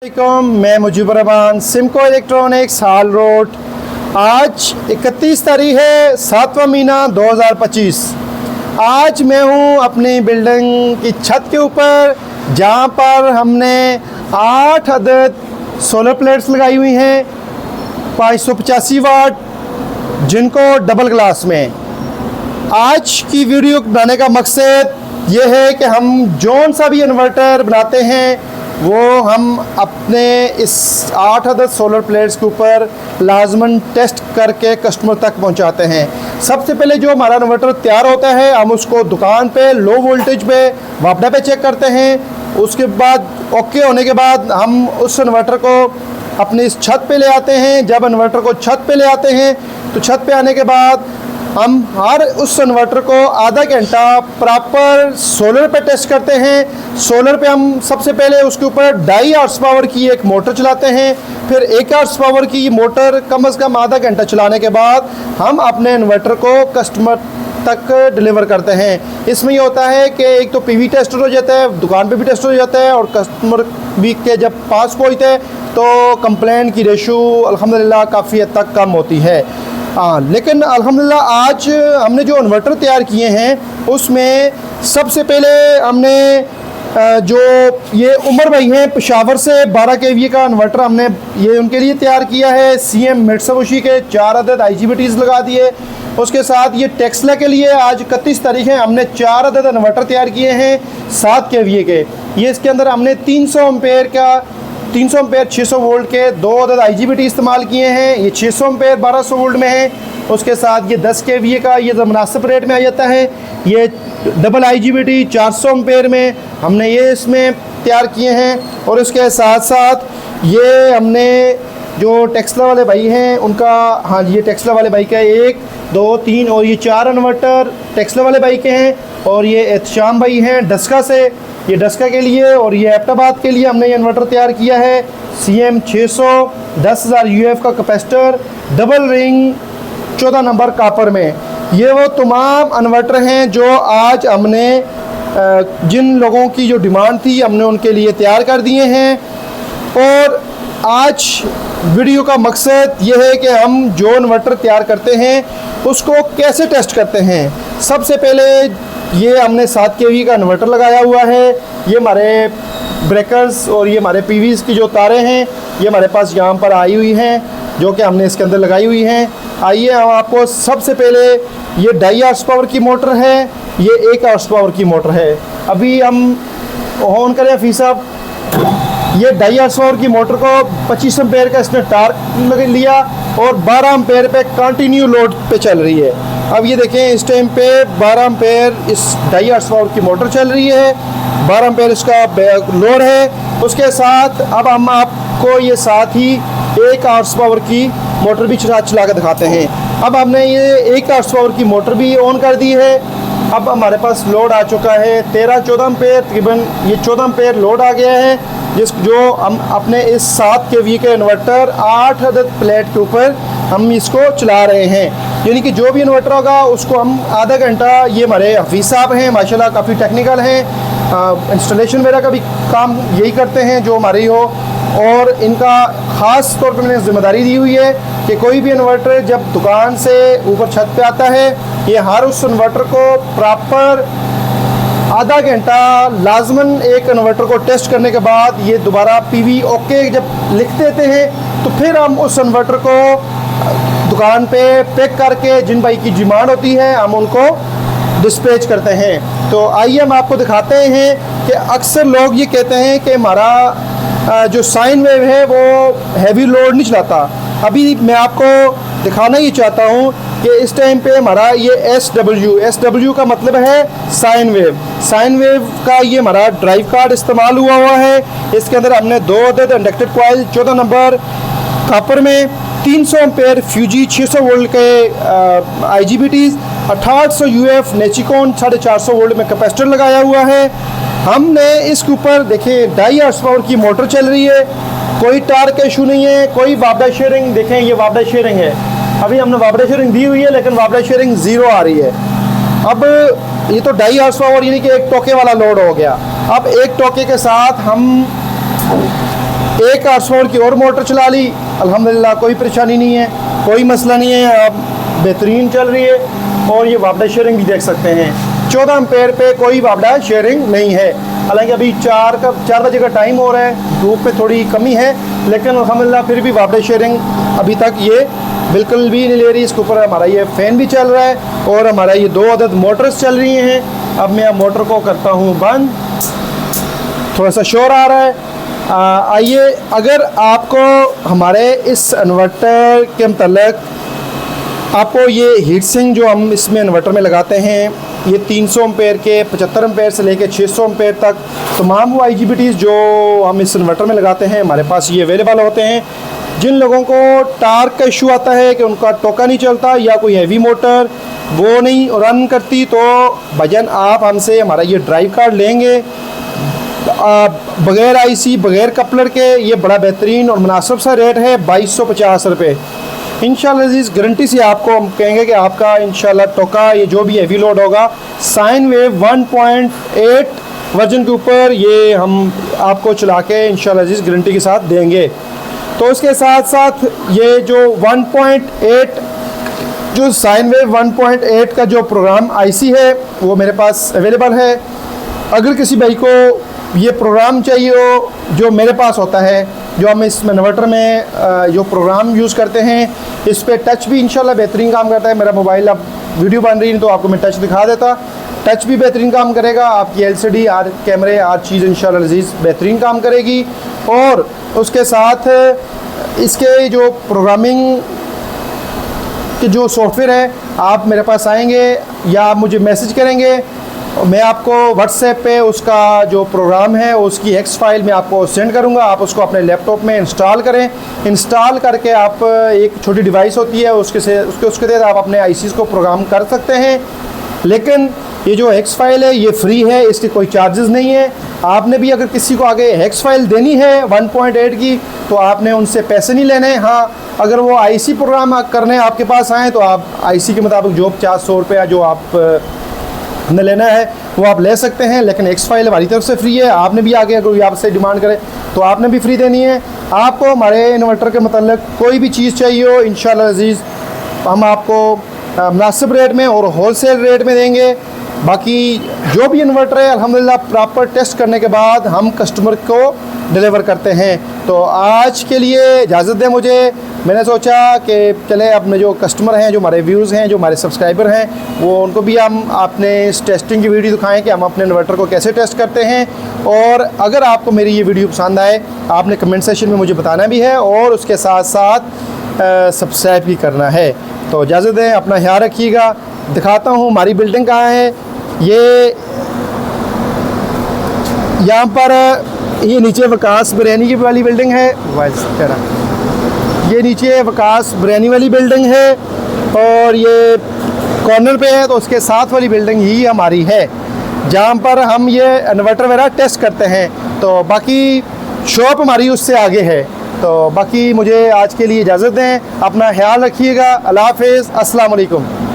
मैं Mujibur Rahman, Simco electronics हाल road. आज 31 तारीख है, 7वां महीना 2025। आज मैं हूं अपनी बिल्डिंग की छत के ऊपर, जहां पर हमने 8 अदद सोलर प्लेट्स लगाई हुई हैं 585 वाट, जिनको डबल ग्लास में। आज की वीडियो बनाने का मकसद ये है कि हम जौन सा भी इन्वर्टर बनाते हैं वो हम अपने इस 8 अदद सोलर प्लेट्स के ऊपर लाजमन टेस्ट करके कस्टमर तक पहुंचाते हैं। सबसे पहले जो हमारा इन्वर्टर तैयार होता है, हम उसको दुकान पे लो वोल्टेज पे वापडा पे चेक करते हैं। उसके बाद ओके होने के बाद हम उस इन्वर्टर को अपनी इस छत पे ले आते हैं। जब इन्वर्टर को छत पे ले आते हैं तो छत पे आने के बाद हम हर उस इन्वर्टर को आधा घंटा प्रॉपर सोलर पे टेस्ट करते हैं। सोलर पे हम सबसे पहले उसके ऊपर 2.5 हॉर्स पावर की एक मोटर चलाते हैं, फिर 1 हॉर्स पावर की मोटर कम से कम आधा घंटा चलाने के बाद हम अपने इन्वर्टर को कस्टमर तक डिलीवर करते हैं। इसमें ये होता है कि एक तो पीवी टेस्टर हो जाता है, दुकान पे भी टेस्टर हो जाता है, और कस्टमर भी के जब पास पहुँचते हैं तो कंप्लेंट की रेशो अल्हम्दुलिल्लाह काफ़ी हद तक कम होती है। लेकिन अल्हम्दुलिल्लाह आज हमने जो इन्वर्टर तैयार किए हैं उसमें सबसे पहले हमने जो ये उमर भाई हैं पेशावर से 12 kVA का इन्वर्टर हमने ये उनके लिए तैयार किया है। CM मित्सुबिशी के 4 अदद IGBTs लगा दिए। उसके साथ ये टेस्ला के लिए आज 31 तारीख है, हमने 4 अदद इन्वर्टर तैयार किए हैं 7 kVA के। ये इसके अंदर हमने 300 एम्पेयर 600 वोल्ट के 2 अदद IGBT इस्तेमाल किए हैं। ये 600 एम्पेयर 1200 वोल्ट में है। उसके साथ ये 10 kVA का ये मुनासिब रेट में आ जाता है। ये डबल IGBT 400 एम्पेयर में हमने ये इसमें तैयार किए हैं। और उसके साथ साथ ये हमने जो टेस्ला वाले भाई हैं उनका, हाँ ये टेस्ला वाले भाई का 1 2 3 और ये 4 इन्वर्टर टेस्ला वाले भाई के हैं। और ये एहतशाम भाई हैं डस्का से, ये डस्का के लिए और ये एबटाबाद के लिए हमने ये इन्वर्टर तैयार किया है। CM 600 10,000 UF का capacitor double ring 14 number copper में। ये वो तमाम इन्वर्टर हैं जो आज हमने जिन लोगों की जो डिमांड थी हमने उनके लिए तैयार कर दिए हैं। और आज वीडियो का मकसद ये है कि हम जो इन्वर्टर तैयार करते हैं उसको कैसे टेस्ट करते हैं। सबसे पहले ये हमने 7 kV का इन्वर्टर लगाया हुआ है। ये हमारे ब्रेकर्स और ये हमारे PVs की जो तारें हैं ये हमारे पास यहाँ पर आई हुई हैं, जो कि हमने इसके अंदर लगाई हुई हैं। आइए हम आपको सबसे पहले, ये 2.5 हॉर्स पावर की मोटर है, ये 1 हॉर्स पावर की मोटर है। अभी हम ऑन करें हफीज साहब। ये 2.5 हॉर्स पावर की मोटर को 25 एम्पेयर का इसने टार्क लिया और 12 एम्पेयर पे कंटिन्यू लोड पे चल रही है। अब ये देखें इस टाइम पे 12 एम्पेयर इस 2.5 हॉर्स पावर की मोटर चल रही है, 12 एम्पेयर इसका लोड है। उसके साथ अब हम आपको ये साथ ही 1 हॉर्स पावर की मोटर भी चला के दिखाते हैं। अब हमने ये 1 हॉर्स पावर की मोटर भी ऑन कर दी है। अब हमारे पास लोड आ चुका है 13-14 एम्पेयर, तकरीबन ये 14 एम्पेयर लोड आ गया है, जो हम अपने इस 7 kV के इन्वर्टर 8 अदद प्लेट के ऊपर हम इसको चला रहे हैं। यानी कि जो भी इन्वर्टर होगा उसको हम आधा घंटा, ये हमारे हफीज़ साहब हैं माशाल्लाह काफ़ी टेक्निकल हैं, इंस्टॉलेशन वगैरह का भी काम यही करते हैं जो हमारी हो। और इनका ख़ास तौर पर मैंने जिम्मेदारी दी हुई है कि कोई भी इन्वर्टर जब दुकान से ऊपर छत पे आता है, ये हर उस इन्वर्टर को प्रॉपर आधा घंटा लाजमन एक इन्वर्टर को टेस्ट करने के बाद ये दोबारा PV ओके जब लिख देते हैं तो फिर हम उस इन्वर्टर को दुकान पे पैक करके जिन भाई की डिमांड होती है हम उनको डिस्पैच करते हैं। तो आइए हम आपको दिखाते हैं कि अक्सर लोग ये कहते हैं कि हमारा जो साइन वेव है वो हैवी लोड नहीं चलाता। अभी मैं आपको दिखाना ही चाहता हूँ कि इस टाइम पे हमारा ये SW का मतलब है साइन वेव का ये हमारा ड्राइव कार्ड इस्तेमाल हुआ है। इसके अंदर हमने 2 अदद इंडक्टेड कॉइल 14 नंबर कापर में 300 एम्पेयर फ्यूजी 600 वोल्ट के IGBTs 1800 UF नेचिकॉन 450 वोल्ट में कैपेसिटर लगाया हुआ है। हमने इसके ऊपर देखें 2.5 हॉर्स पावर की मोटर चल रही है, कोई टार्क इशू नहीं है, कोई वापडा शेयरिंग, देखें ये वापडा शेयरिंग है। अभी हमने वापडा शेयरिंग दी हुई है लेकिन वापडा शेयरिंग 0 आ रही है। अब ये तो 2.5 हॉर्स पावर यानी कि एक टोके वाला लोड हो गया। अब एक टोके के साथ हम एक 800 वोल्ट की और मोटर चला ली, अल्हम्दुलिल्लाह कोई परेशानी नहीं है, कोई मसला नहीं है, अब बेहतरीन चल रही है। और ये वापडा शेयरिंग भी देख सकते हैं, 14 एम्पेयर पे कोई वापडा शेयरिंग नहीं है। हालांकि अभी 4 बजे का टाइम हो रहा है, धूप पे थोड़ी कमी है, लेकिन अल्हम्दुलिल्लाह फिर भी वापडा शेयरिंग अभी तक ये बिल्कुल भी नहीं ले रही। इसके ऊपर हमारा ये फ़ैन भी चल रहा है और हमारा ये 2 अदद मोटर्स चल रही हैं। अब मैं मोटर को करता हूँ बंद, थोड़ा सा शोर आ रहा है। आइए, अगर आपको हमारे इस इन्वर्टर के मतलब आपको ये हीट सिंक जो हम इसमें इन्वर्टर में लगाते हैं, ये 300 एम्पेयर के 75 एम्पेयर से लेकर 600 एम्पेयर तक तमाम वो IGBTs जो हम इस इन्वर्टर में लगाते हैं हमारे पास ये अवेलेबल होते हैं। जिन लोगों को टार्क का इशू आता है कि उनका टोका नहीं चलता या कोई हैवी मोटर वो नहीं रन करती, तो भजन आप हमसे हमारा ये ड्राइव कार्ड लेंगे बग़ैर IC बग़ैर कपलर के। ये बड़ा बेहतरीन और मुनासिब सा रेट है, 2250 रुपये। इंशाल्लाह अज़ीज़ गारंटी से आपको हम कहेंगे कि आपका इंशाल्लाह टोका ये जो भी हैवी लोड होगा साइन वेव 1.8 वर्जन के ऊपर ये हम आपको चला के इंशाल्लाह अज़ीज़ गारंटी के साथ देंगे। तो उसके साथ साथ ये जो 1.8 जो साइन वेव 1.8 का जो प्रोग्राम IC है वो मेरे पास अवेलेबल है। अगर किसी भाई को ये प्रोग्राम चाहिए हो जो मेरे पास होता है, जो हम इस इन्वर्टर में जो प्रोग्राम यूज़ करते हैं, इस पर टच भी इंशाल्लाह बेहतरीन काम करता है। मेरा मोबाइल अब वीडियो बन रही है तो आपको मैं टच दिखा देता, टच भी बेहतरीन काम करेगा। आपकी LCD हर कैमरे हर चीज़ इंशाल्लाह अज़ीज़ बेहतरीन काम करेगी। और उसके साथ इसके जो प्रोग्रामिंग के जो सॉफ्टवेयर है, आप मेरे पास आएंगे या आप मुझे मैसेज करेंगे, मैं आपको व्हाट्सएप पे उसका जो प्रोग्राम है उसकी एक्स फाइल में आपको सेंड करूंगा। आप उसको अपने लैपटॉप में इंस्टॉल करें। इंस्टॉल करके आप एक छोटी डिवाइस होती है उसके तहत आप अपने ICs को प्रोग्राम कर सकते हैं। लेकिन ये जो एक्स फाइल है ये फ्री है, इसके कोई चार्जेस नहीं है। आपने भी अगर किसी को आगे एक्स फाइल देनी है 1.8 की तो आपने उनसे पैसे नहीं लेने। हाँ, अगर वो IC प्रोग्राम करने आपके पास आएँ तो आप IC के मुताबिक जो 50-100 रुपया जो आप ने लेना है वो आप ले सकते हैं। लेकिन एक्स फाइल हमारी तरफ से फ्री है। आपने भी आगे अगर आपसे डिमांड करे तो आपने भी फ्री देनी है। आपको हमारे इन्वर्टर के मतलब कोई भी चीज़ चाहिए हो इंशाल्लाह अज़ीज़ हम आपको मुनासिब रेट में और होलसेल रेट में देंगे। बाकी जो भी इन्वर्टर है अल्हम्दुलिल्लाह प्रॉपर टेस्ट करने के बाद हम कस्टमर को डिलीवर करते हैं। तो आज के लिए इजाज़त दें मुझे। मैंने सोचा कि चले अपने जो कस्टमर हैं, जो हमारे व्यूज़ हैं, जो हमारे सब्सक्राइबर हैं, वो उनको भी हम अपने इस टेस्टिंग की वीडियो दिखाएं कि हम अपने इन्वर्टर को कैसे टेस्ट करते हैं। और अगर आपको मेरी ये वीडियो पसंद आए आपने कमेंट सेक्शन में मुझे बताना भी है और उसके साथ साथ सब्सक्राइब भी करना है। तो इजाज़त दें, अपना ख्याल रखिएगा। दिखाता हूँ हमारी बिल्डिंग कहाँ है। ये यहाँ पर ये नीचे वकास बिरयानी की वाली बिल्डिंग है, ये नीचे वकास बिरयानी वाली बिल्डिंग है और ये कॉर्नर पे है। तो उसके साथ वाली बिल्डिंग ही हमारी है जहाँ पर हम ये इन्वर्टर वगैरह टेस्ट करते हैं। तो बाकी शॉप हमारी उससे आगे है। तो बाकी मुझे आज के लिए इजाज़त दें, अपना ख्याल रखिएगा। अल्लाह हाफ़िज़, अस्सलाम वालेकुम।